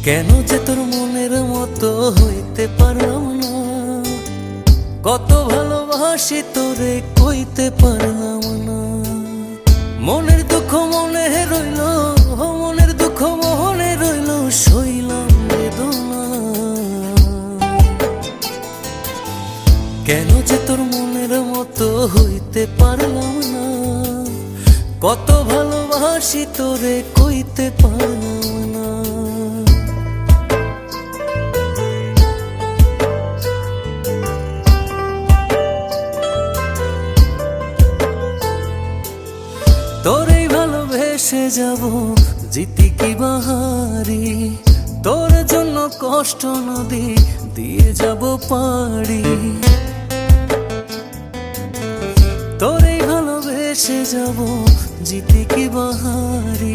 কেন যে তোর মনের মতো হইতে পারলাম না, কত ভালোবাসি তোরে কইতে পারলাম না। মনের দুঃখ মনে রইল, মনের দুঃখ মনে রইল, সইলাম বেদনা। কেন যে তোর মনের মতো হইতে পারলাম না, কত ভালোবাসি তোরে কইতে পারলাম না। তোরেই ভালোবেসে যাব জিতি কি বাহারি, তোর জন্য কষ্ট নদী দিয়ে যাব পাড়ি। তোরেই ভালোবেসে যাব জিতি কি বাহারি।